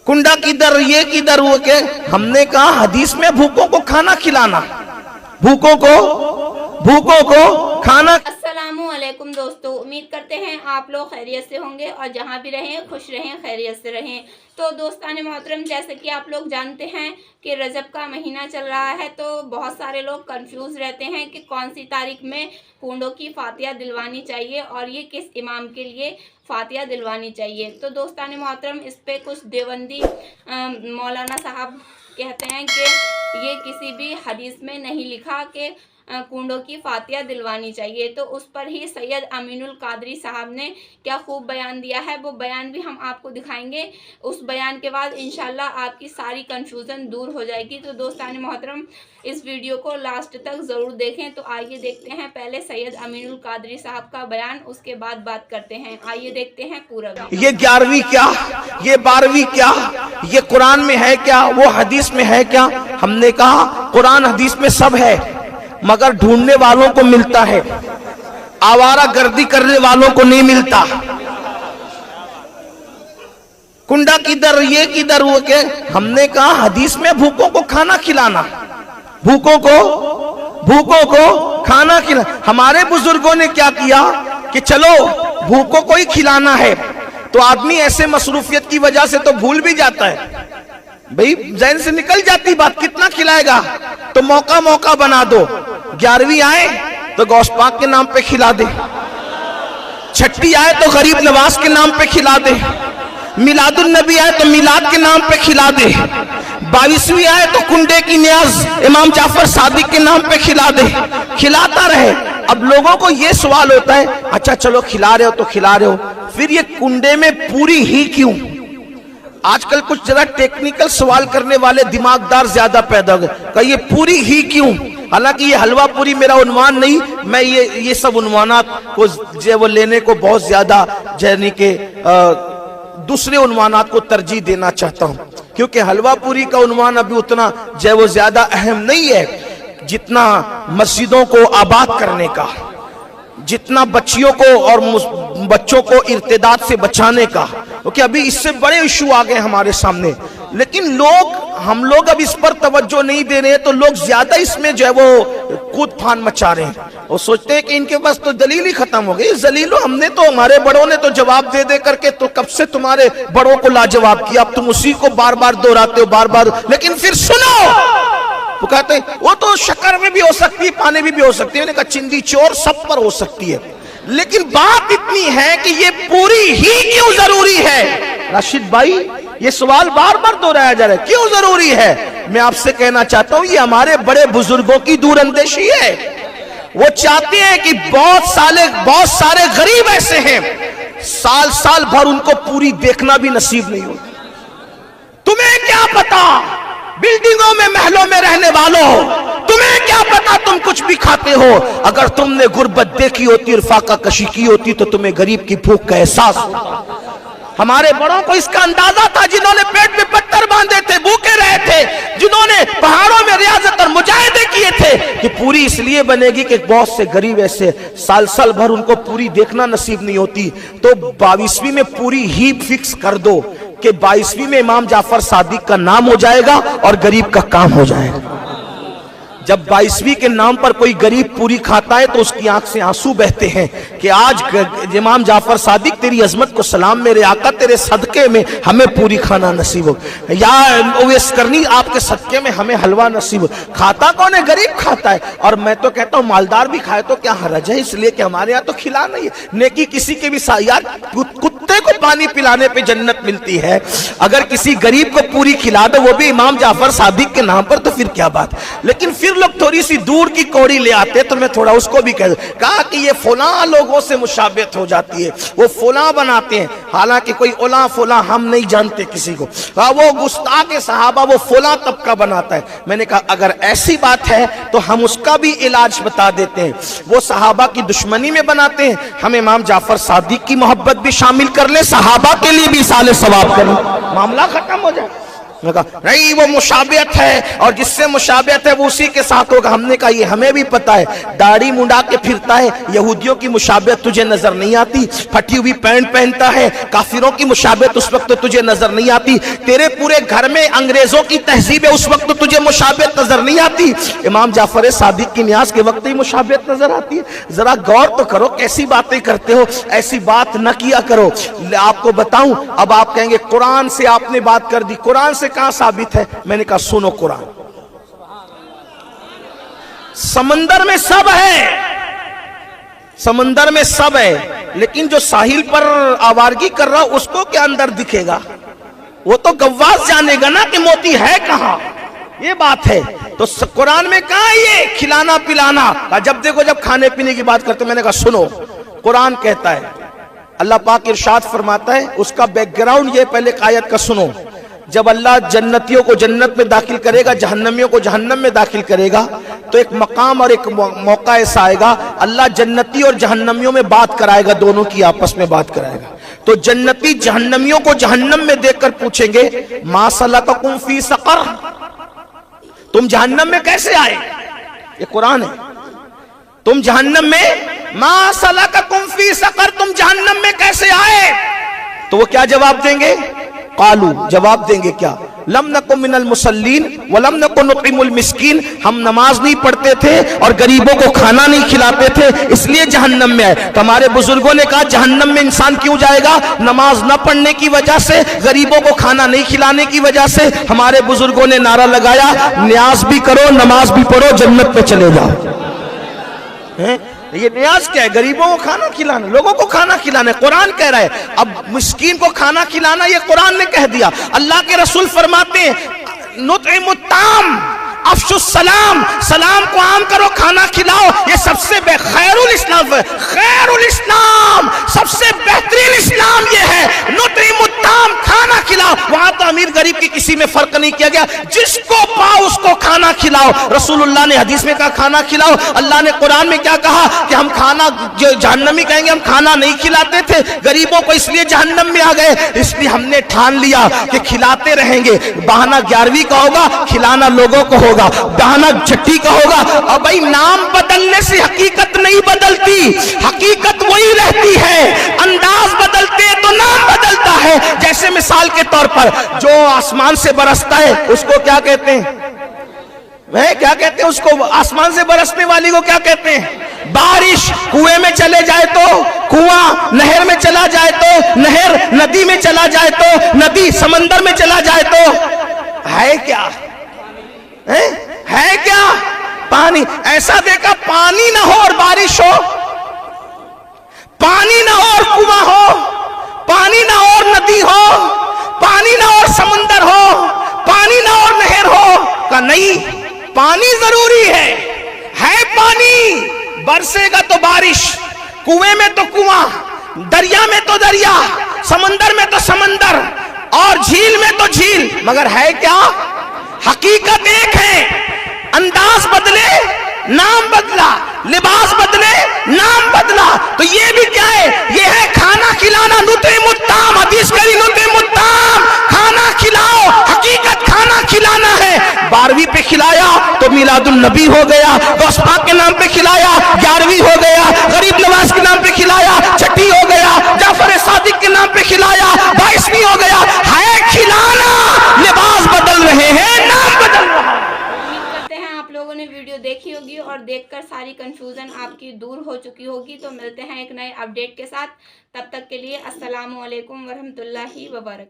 کنڈا کدھر یہ کدھر وہ کہ ہم نے کہا حدیث میں بھوکوں کو کھانا کھلانا، بھوکوں کو کھانا۔ السلام علیکم دوستو، امید کرتے ہیں آپ لوگ خیریت سے ہوں گے اور جہاں بھی رہیں خوش رہیں، خیریت سے رہیں۔ تو دوستان محترم، جیسے کہ آپ لوگ جانتے ہیں کہ رجب کا مہینہ چل رہا ہے، تو بہت سارے لوگ کنفیوز رہتے ہیں کہ کون سی تاریخ میں کنڈوں کی فاتحہ دلوانی چاہیے اور یہ کس امام کے لیے فاتحہ دلوانی چاہیے۔ تو دوستان محترم، اس پہ کچھ دیوبندی مولانا صاحب کہتے ہیں کہ یہ کسی بھی حدیث میں نہیں لکھا کہ کنڈوں کی فاتحہ دلوانی چاہیے۔ تو اس پر ہی سید امین القادری صاحب نے کیا خوب بیان دیا ہے، وہ بیان بھی ہم آپ کو دکھائیں گے۔ اس بیان کے بعد انشاءاللہ آپ کی ساری کنفیوژن دور ہو جائے گی۔ تو دوستان محترم، اس ویڈیو کو لاسٹ تک ضرور دیکھیں۔ تو آئیے دیکھتے ہیں پہلے سید امین القادری صاحب کا بیان، اس کے بعد بات کرتے ہیں۔ آئیے دیکھتے ہیں پورا بیان۔ یہ 11ویں کیا، یہ 12ویں کیا، یہ قرآن میں ہے کیا، وہ حدیث میں ہے کیا؟ ہم نے کہا قرآن حدیث میں سب ہے، مگر ڈھونڈنے والوں کو ملتا ہے، آوارہ گردی کرنے والوں کو نہیں ملتا۔ کنڈا کدھر یہ کدھر وہ کہ ہم نے کہا حدیث میں بھوکوں کو کھانا کھلانا، بھوکوں کو کھانا کھلانا۔ ہمارے بزرگوں نے کیا کیا کہ چلو بھوکوں کو ہی کھلانا ہے، تو آدمی ایسے مصروفیت کی وجہ سے تو بھول بھی جاتا ہے، بھئی ذہن سے نکل جاتی بات، کتنا کھلائے گا؟ تو موقع بنا دو، 11ویں آئے تو غوث پاک کے نام پہ کھلا دے، چھٹی آئے تو غریب نواز کے نام پہ کھلا دے، میلاد النبی آئے تو میلاد کے نام پہ کھلا دے، 22ویں آئے تو کنڈے کی نیاز امام جعفر صادق کے نام پہ کھلا دے، کھلاتا رہے۔ اب لوگوں کو یہ سوال ہوتا ہے، اچھا چلو کھلا رہے ہو تو کھلا رہے ہو، پھر یہ کنڈے میں پوری ہی کیوں؟ آج کل کچھ ذرا ٹیکنیکل سوال کرنے والے دماغدار زیادہ پیدا ہو گئے کہ یہ پوری ہی کیوں؟ حالانکہ یہ حلوہ پوری میرا عنوان نہیں، میں یہ سب عنوانات کو وہ لینے کو بہت زیادہ یعنی کہ دوسرے عنوانات کو ترجیح دینا چاہتا ہوں، کیونکہ حلوہ پوری کا عنوان ابھی اتنا وہ زیادہ اہم نہیں ہے جتنا مسجدوں کو آباد کرنے کا، جتنا بچیوں کو اور بچوں کو ارتداد سے بچانے کا، کیونکہ ابھی اس سے بڑے ایشو آ گئے ہمارے سامنے، لیکن ہم لوگ اب اس پر توجہ نہیں دے رہے ہیں، تو لوگ زیادہ اس میں وہ کود پھان مچا رہے ہیں، وہ سوچتے ہیں کہ ان کے پاس تو دلیل ہی ختم ہو گئی۔ ذلیلو، ہم نے تو، ہمارے بڑوں نے تو جواب دے دے کر کے تو کب سے تمہارے بڑوں کو لاجواب کیا، اب تم اسی کو بار بار دہراتے ہو، بار بار۔ لیکن پھر سنو، وہ کہتے ہیں وہ تو شکر میں بھی ہو سکتی ہے، پانے بھی ہو سکتی ہے، انہوں نے کہا چندی چور سب پر ہو سکتی ہے، لیکن بات اتنی ہے کہ یہ پوری ہی کیوں ضروری ہے؟ راشد بھائی، یہ سوال بار بار دہرایا جا رہا ہے، کیوں ضروری ہے؟ میں آپ سے کہنا چاہتا ہوں، یہ ہمارے بڑے بزرگوں کی دور اندیشی ہے۔ وہ چاہتے ہیں کہ بہت سارے غریب ایسے ہیں، سال بھر ان کو پوری دیکھنا بھی نصیب نہیں ہوتا۔ تمہیں کیا پتا بلڈنگوں میں محلوں میں رہنے والوں، تمہیں کیا پتا تم کچھ بھی کھاتے ہو؟ اگر تم نے غربت دیکھی ہوتی اور فاقہ کشی کی ہوتی تو تمہیں غریب کی بھوک کا احساس ہوتا۔ ہمارے بڑوں کو اس کا اندازہ تھا، جنہوں نے پیٹ میں پتھر باندھے تھے، بھوکے رہے تھے، جنہوں نے پہاڑوں میں ریاضت اور مجاہدے کیے تھے، کہ پوری اس لیے بنے گی کہ بہت سے غریب ایسے سال بھر ان کو پوری دیکھنا نصیب نہیں ہوتی، تو 22ویں میں پوری ہی فکس کر دو کہ 22ویں میں امام جعفر صادق کا نام ہو جائے گا اور غریب کا کام ہو جائے گا۔ جب 22ویں کے نام پر کوئی غریب پوری کھاتا ہے تو اس کی آنکھ سے آنسو بہتے ہیں کہ آج امام جعفر صادق تیری عظمت کو سلام، میرے آقا تیرے صدقے میں ہمیں پوری کھانا نصیب ہو، یا اویس کرنی آپ کے صدقے میں ہمیں حلوہ نصیب ہو۔ کھاتا کون ہے؟ غریب کھاتا ہے، اور میں تو کہتا ہوں مالدار بھی کھائے تو کیا حرج ہے، اس لیے کہ ہمارے یہاں تو کھلا نہیں ہے۔ نیکی کسی کے بھی یار کتے کو پانی پلانے پہ جنت ملتی ہے، اگر کسی غریب کو پوری کھلا دو وہ بھی امام جعفر صادق کے نام پر، تو پھر کیا بات۔ لیکن پھر لوگ تھوڑی سی دور کی کوڑی لے آتے، تو میں تھوڑا اس کو بھی کہا کہ یہ فلاں لوگوں سے مشابہت ہو جاتی ہے، وہ فلاں بناتے ہیں، حالانکہ کوئی اولا فلاں ہم نہیں جانتے کسی کو، وہ گستاخ صحابہ وہ فلاں طبقہ بناتا ہے۔ میں نے کہا اگر ایسی بات ہے تو ہم اس کا بھی علاج بتا دیتے ہیں، وہ صحابہ کی دشمنی میں بناتے ہیں، ہم امام جعفر صادق کی محبت بھی شامل کر لیں، صحابہ کے لیے بھی ایصال ثواب کریں، معاملہ ختم ہو جائے۔ میں کہا نہیں وہ مشابہت ہے اور جس سے مشابہت ہے وہ اسی کے ساتھ ہوگا. ہم نے کہا یہ ہمیں بھی پتا ہے, داڑھی منڈا کے پھرتا ہے, یہودیوں کی مشابہت تجھے نظر نہیں آتی, پھٹی ہوئی پینٹ پہنتا ہے, کافروں کی مشابہت اس وقت تجھے نظر نہیں آتی, تیرے پورے گھر میں انگریزوں کی تہذیب ہے اس وقت تجھے مشابہت نظر نہیں آتی, امام جعفر صادق کی نیاز کے وقت ہی مشابہت نظر آتی ہے. ذرا غور تو کرو کیسی باتیں کرتے ہو, ایسی بات نہ کیا کرو. آپ کو بتاؤں, اب آپ کہیں گے قرآن سے آپ نے بات کر دی, قرآن سے کہاں ثابت ہے؟ میں نے کہا سنو, قرآن سمندر میں سب ہے, سمندر میں سب ہے, لیکن جو ساحل پر آوارگی کر رہا اس کو کیا اندر دکھے گا؟ وہ تو گواز جانے گا نا کہ موتی ہے کہاں. یہ بات ہے. تو قرآن میں کہاں یہ کھلانا پلانا؟ جب دیکھو جب کھانے پینے کی بات کرتے, میں نے کہا سنو, قرآن کہتا ہے, اللہ پاک ارشاد فرماتا ہے, اس کا بیک گراؤنڈ یہ پہلے آیت کا سنو. جب اللہ جنتیوں کو جنت میں داخل کرے گا, جہنمیوں کو جہنم میں داخل کرے گا, تو ایک مقام اور ایک موقع ایسا آئے گا, اللہ جنتی اور جہنمیوں میں بات کرائے گا, دونوں کی آپس میں بات کرائے گا. تو جنتی جہنمیوں کو جہنم میں دیکھ کر پوچھیں گے ما سلککم فی سقر, تم جہنم میں کیسے آئے؟ یہ قرآن ہے. تم جہنم میں, ما سلککم فی سقر, تم جہنم میں کیسے آئے؟ تو وہ کیا جواب دیں گے؟ قالو, جواب دیں گے کیا؟ لم نکن من المصلین ولم نکن نطعم المسکین, ہم نماز نہیں پڑھتے تھے اور غریبوں کو کھانا نہیں کھلاتے تھے اس لیے جہنم میں آئے. تو ہمارے بزرگوں نے کہا جہنم میں انسان کیوں جائے گا؟ نماز نہ پڑھنے کی وجہ سے, غریبوں کو کھانا نہیں کھلانے کی وجہ سے. ہمارے بزرگوں نے نعرہ لگایا نیاز بھی کرو نماز بھی پڑھو جنت میں چلے جاؤ. یہ نیاز کیا ہے؟ غریبوں کو کھانا کھلانا, لوگوں کو کھانا کھلانا. قرآن کہہ رہا ہے, اب مسکین کو کھانا کھلانا یہ قرآن نے کہہ دیا. اللہ کے رسول فرماتے ہیں نطعم الطعام افشوا السلام, سلام کو عام کرو, کھانا کھلاؤ. یہ سب سے خیر الاسلام ہے, خیر الاسلام, سب سے بہترین اسلام یہ ہے. نطعم الطعام, کھانا کھلاؤ. وہاں تو امیر غریب کی کسی میں فرق نہیں کیا گیا, جس کو پاؤ اس کو کھانا کھلاؤ. رسول اللہ نے حدیث میں کہا کھانا کھلاؤ. اللہ نے قرآن میں کیا کہا کہ ہم کھانا, جو جہنمی کہیں گے ہم کھانا نہیں کھلاتے تھے غریبوں کو اس لیے جہنم میں آ گئے, اس لیے ہم نے ٹھان لیا کہ کھلاتے رہیں گے. بہانہ 11ویں کا ہوگا, کھلانا لوگوں کو ہوگا, بہانہ چھٹی کا ہوگا. اور بھائی نام بدلنے سے حقیقت نہیں بدلتی, حقیقت وہی رہتی ہے. انداز بدلتے تو نام بدلتا ہے. جیسے مثال کے طور پر جو آسمان سے برستا ہے اس کو کیا کہتے ہیں؟ کیا کہتے ہیں اس کو؟ آسمان سے برسنے والی کو کیا کہتے ہیں؟ بارش. کنویں میں چلے جائے تو کنواں, نہر میں چلا جائے تو نہر, ندی میں چلا جائے تو ندی, سمندر میں چلا جائے تو ہے کیا؟ ہے کیا؟ پانی. ایسا دیکھا پانی نہ ہو اور بارش ہو, پانی نہ ہو اور کنواں ہو, پانی نہ ہو اور ندی ہو, پانی نہ ہو اور سمندر ہو, پانی نہ ہو اور نہر ہو. کہ نہیں, پانی ضروری ہے پانی. برسے گا تو بارش, کنویں میں تو کنواں, دریا میں تو دریا, سمندر میں تو سمندر, اور جھیل میں تو جھیل. مگر ہے کیا؟ حقیقت ایک ہے. انداز بدلے نام بدلا, لباس بدلے نام بدلا. تو یہ بھی کیا ہے؟ یہ ہے کھانا کھلانا. نطعم الطعام, حدیث کہی نطعم الطعام, کھانا کھلاؤ. حقیقت کھانا کھلانا ہے. 12ویں پہ کھلایا تو میلاد النبی ہو گیا, غوث پاک کے نام پہ کھلایا 11ویں ہو گیا, غریب نواز کے نام پہ کھلایا چھٹی ہو گیا, جعفر صادق کے نام پہ کھلایا 22ویں ہو گیا. ہے کھلانا, لباس بدل رہے ہیں, نام بدل رہا ہے. آپ لوگوں نے ویڈیو دیکھی ہوگی اور دیکھ کر ساری کنفیوژن آپ کی دور ہو چکی ہوگی. تو ملتے ہیں ایک نئے اپڈیٹ کے ساتھ, تب تک کے لیے السلام علیکم ورحمۃ اللہ وبرکاتہ.